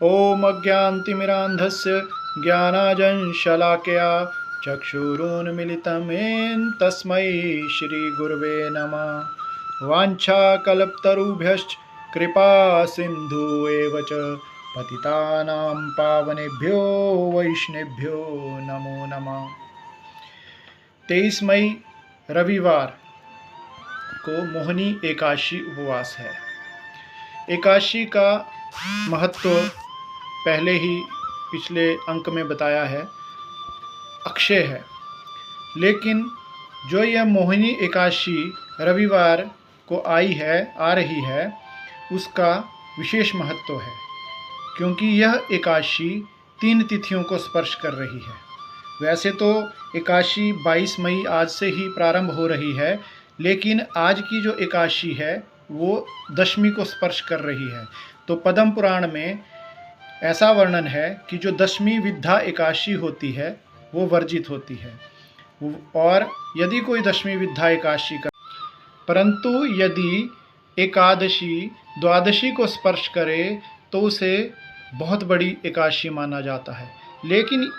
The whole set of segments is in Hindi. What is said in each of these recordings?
ॐ अज्ञानतिमिरान्धस्य ज्ञानाञ्जनशलाकया चक्षुरुन्मीलितं येन तस्मै श्रीगुरवे नमः। वाञ्छाकल्पतरुभ्यश्च कृपा सिन्धुएव च पतितानां पावनेभ्यो वैष्णवेभ्यो नमो नमः। 23 मई रविवार को मोहिनी एकादशी उपवास है। एकादशी का महत्व पहले ही पिछले अंक में बताया है, अक्षय है। लेकिन जो यह मोहिनी एकादशी रविवार को आ रही है, उसका विशेष महत्व है, क्योंकि यह एकादशी 3 तिथियों को स्पर्श कर रही है। वैसे तो एकादशी 22 मई आज से ही प्रारंभ हो रही है, लेकिन आज की जो एकादशी है वो दशमी को स्पर्श कर रही है। तो पद्म पुराण में ऐसा वर्णन है कि जो दशमी विद्या एकादशी होती है वो वर्जित होती है, और यदि कोई दशमी विद्या एकादशी का, परंतु यदि एकादशी द्वादशी को स्पर्श करे तो उसे बहुत बड़ी एकादशी माना जाता है। लेकिन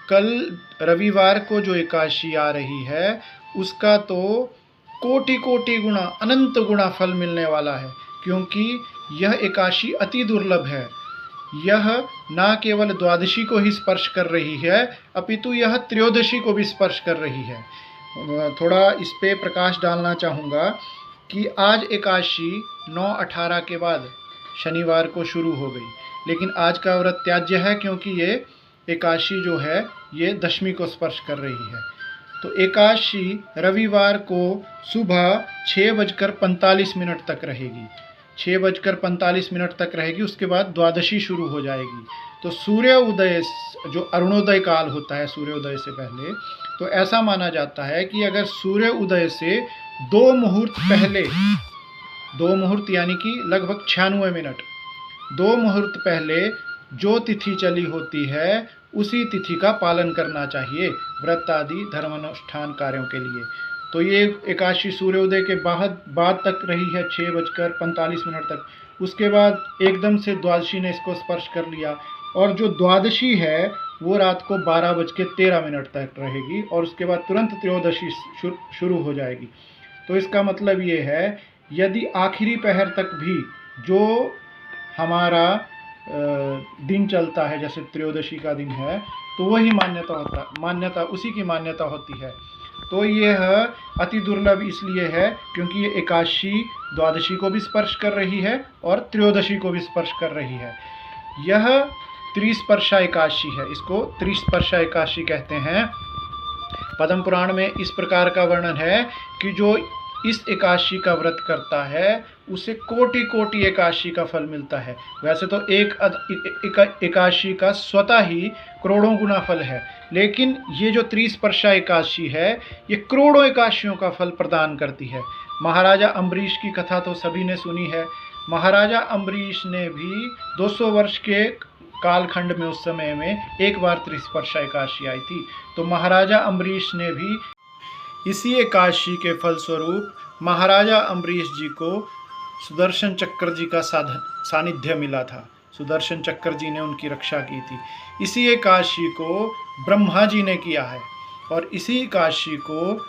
कल रविवार को जो एकादशी आ रही है उसका तो कोटि कोटि गुना, अनंत गुना फल मिलने वाला है, क्योंकि यह एकादशी अति दुर्लभ है। यह ना केवल द्वादशी को ही स्पर्श कर रही है, अपितु यह त्रयोदशी को भी स्पर्श कर रही है। थोड़ा इस पे प्रकाश डालना चाहूँगा कि आज एकादशी 9/18 के बाद शनिवार को शुरू हो गई, लेकिन आज का व्रत त्याज्य है, क्योंकि ये एकादशी जो है ये दशमी को स्पर्श कर रही है। तो एकादशी रविवार को सुबह 6:45 तक रहेगी। 6:45 तक रहेगी, उसके बाद द्वादशी शुरू हो जाएगी। तो सूर्य उदय, जो अरुणोदय काल होता है सूर्योदय से पहले, तो ऐसा माना जाता है कि अगर सूर्य उदय से 2 मुहूर्त पहले, 2 मुहूर्त यानी कि लगभग 96 मिनट, 2 मुहूर्त पहले जो तिथि चली होती है उसी तिथि का पालन करना चाहिए व्रत आदि धर्मानुष्ठान कार्यों के लिए। तो ये एकादशी सूर्योदय के बाद तक रही है 6:45 तक। उसके बाद एकदम से द्वादशी ने इसको स्पर्श कर लिया, और जो द्वादशी है वो रात को 12:13 तक रहेगी, और उसके बाद तुरंत त्रयोदशी शुरू हो जाएगी। तो इसका मतलब ये है, यदि आखिरी पहर तक भी जो हमारा दिन चलता है, जैसे त्रयोदशी का दिन है, तो वही मान्यता उसी की मान्यता होती है। तो यह अति दुर्लभ इसलिए है क्योंकि ये एकादशी द्वादशी को भी स्पर्श कर रही है और त्रयोदशी को भी स्पर्श कर रही है। यह त्रिस्पर्शा एकादशी है, इसको त्रिस्पर्शा एकादशी कहते हैं। पद्म पुराण में इस प्रकार का वर्णन है कि जो इस एकादशी का व्रत करता है उसे कोटि कोटि एकादशी का फल मिलता है। वैसे तो एक एकादशी का स्वतः ही करोड़ों गुना फल है, लेकिन ये जो त्रिस्पर्शा एकादशी है ये करोड़ों एकादशियों का फल प्रदान करती है। महाराजा अम्बरीश की कथा तो सभी ने सुनी है। महाराजा अम्बरीश ने भी 200 वर्ष के कालखंड में, उस समय में एक बार त्रिस्पर्शा एकादशी आई थी। तो महाराजा अम्बरीश ने भी इसी एकादशी के फलस्वरूप महाराजा अम्बरीश जी को सुदर्शन चक्र जी का सानिध्य मिला था। सुदर्शन चक्र जी ने उनकी रक्षा की थी। इसी एकादशी को ब्रह्मा जी ने किया है, और इसी एकादशी को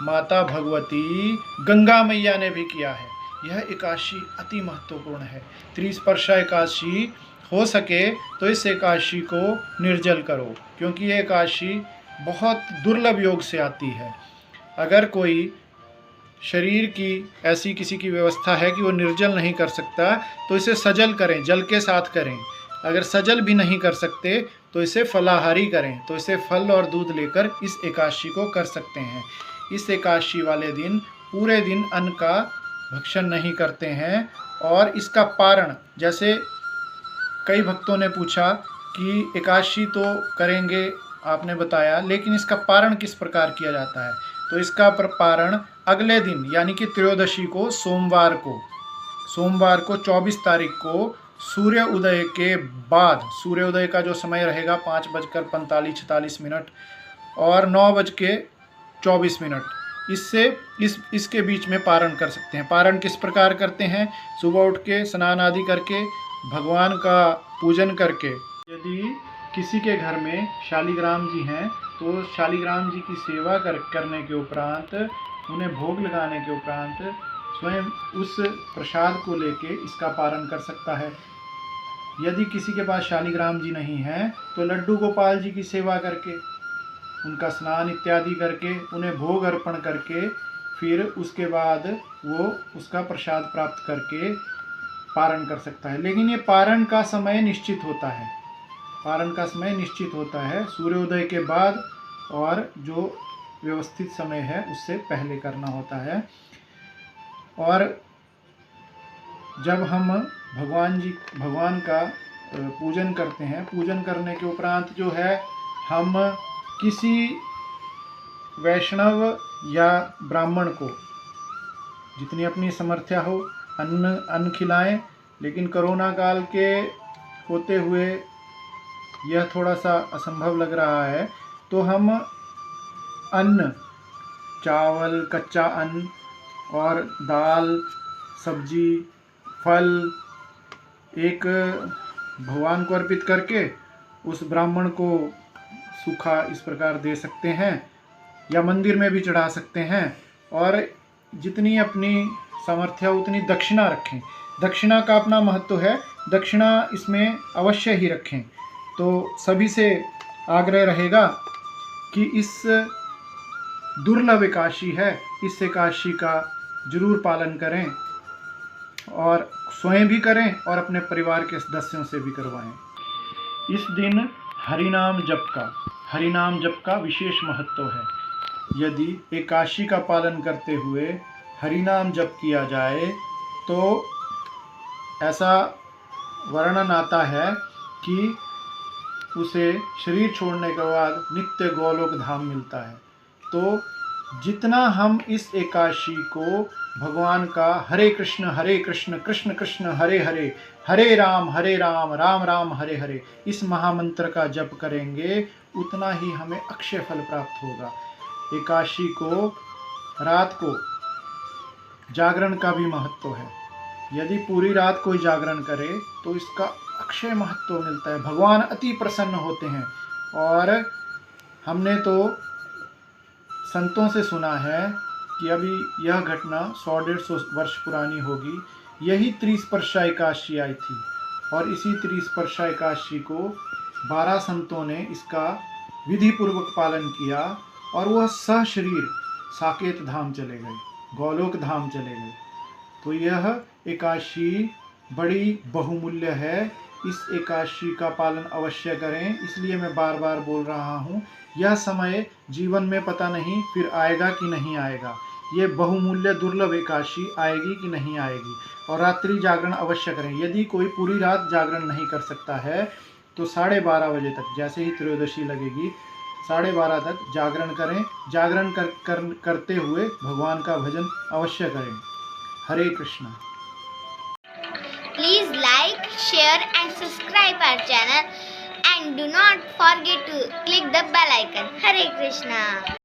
माता भगवती गंगा मैया ने भी किया है। यह एकादशी अति महत्वपूर्ण है। त्रिस्पर्शा एकादशी हो सके तो इस एकादशी को निर्जल करो, क्योंकि ये एकादशी बहुत दुर्लभ योग से आती है। अगर कोई शरीर की ऐसी किसी की व्यवस्था है कि वो निर्जल नहीं कर सकता, तो इसे सजल करें, जल के साथ करें। अगर सजल भी नहीं कर सकते तो इसे फलाहारी करें, तो इसे फल और दूध लेकर इस एकादशी को कर सकते हैं। इस एकादशी वाले दिन पूरे दिन अन्न का भक्षण नहीं करते हैं, और इसका पारण, जैसे कई भक्तों ने पूछा कि एकादशी तो करेंगे आपने बताया, लेकिन इसका पारण किस प्रकार किया जाता है? तो इसका पारण अगले दिन यानी कि त्रयोदशी को, सोमवार को 24 तारीख को सूर्य उदय के बाद, सूर्योदय का जो समय रहेगा 5:45-46 और 9:24, इसके बीच में पारण कर सकते हैं। पारण किस प्रकार करते हैं? सुबह उठ के स्नान आदि करके भगवान का पूजन करके, यदि किसी के घर में शालिग्राम जी हैं तो शालिग्राम जी की सेवा करने के उपरांत, उन्हें भोग लगाने के उपरांत स्वयं उस प्रसाद को लेके इसका पारण कर सकता है। यदि किसी के पास शालिग्राम जी नहीं हैं तो लड्डू गोपाल जी की सेवा करके, उनका स्नान इत्यादि करके, उन्हें भोग अर्पण करके, फिर उसके बाद वो उसका प्रसाद प्राप्त करके पारण कर सकता है। लेकिन ये पारण का समय निश्चित होता है, पारण का समय निश्चित होता है सूर्योदय के बाद, और जो व्यवस्थित समय है उससे पहले करना होता है। और जब हम भगवान का पूजन करते हैं, पूजन करने के उपरांत जो है, हम किसी वैष्णव या ब्राह्मण को जितनी अपनी समर्थ्या हो अन्न खिलाएं। लेकिन कोरोना काल के होते हुए यह थोड़ा सा असंभव लग रहा है, तो हम अन्न, चावल, कच्चा अन्न और दाल, सब्जी, फल एक भगवान को अर्पित करके उस ब्राह्मण को सूखा इस प्रकार दे सकते हैं, या मंदिर में भी चढ़ा सकते हैं। और जितनी अपनी सामर्थ्य उतनी दक्षिणा रखें। दक्षिणा का अपना महत्व है, दक्षिणा इसमें अवश्य ही रखें। तो सभी से आग्रह रहेगा कि इस दुर्लभ एकादशी है, इस एकादशी का जरूर पालन करें, और स्वयं भी करें और अपने परिवार के सदस्यों से भी करवाएं। इस दिन हरिनाम जप का विशेष महत्व है। यदि एकादशी का पालन करते हुए हरिनाम जप किया जाए तो ऐसा वर्णन आता है कि उसे शरीर छोड़ने के बाद नित्य गोलोक धाम मिलता है। तो जितना हम इस एकादशी को भगवान का हरे कृष्ण कृष्ण कृष्ण हरे हरे, हरे राम राम राम हरे हरे, इस महामंत्र का जप करेंगे, उतना ही हमें अक्षय फल प्राप्त होगा। एकादशी को रात को जागरण का भी महत्व है। यदि पूरी रात कोई जागरण करे तो इसका अक्षय महत्व मिलता है, भगवान अति प्रसन्न होते हैं। और हमने तो संतों से सुना है कि अभी यह घटना 100-150 वर्ष पुरानी होगी। यही 30 एकादशी आई थी, और इसी 30 एकादशी को 12 संतों ने इसका विधि पूर्वक पालन किया, और वह सशरीर साकेत धाम चले गए, गोलोक धाम चले गए। तो यह एकादशी बड़ी बहुमूल्य है, इस एकादशी का पालन अवश्य करें। इसलिए मैं बार बार बोल रहा हूँ, यह समय जीवन में पता नहीं फिर आएगा कि नहीं आएगा। ये बहुमूल्य दुर्लभ एकादशी आएगी कि नहीं आएगी। और रात्रि जागरण अवश्य करें। यदि कोई पूरी रात जागरण नहीं कर सकता है तो 12:30 बजे तक, जैसे ही त्रयोदशी लगेगी 12:30 तक जागरण करें। जागरण करते हुए भगवान का भजन अवश्य करें। हरे Krishna. Please like, share and subscribe our channel, and do not forget to click the bell icon. Hare Krishna.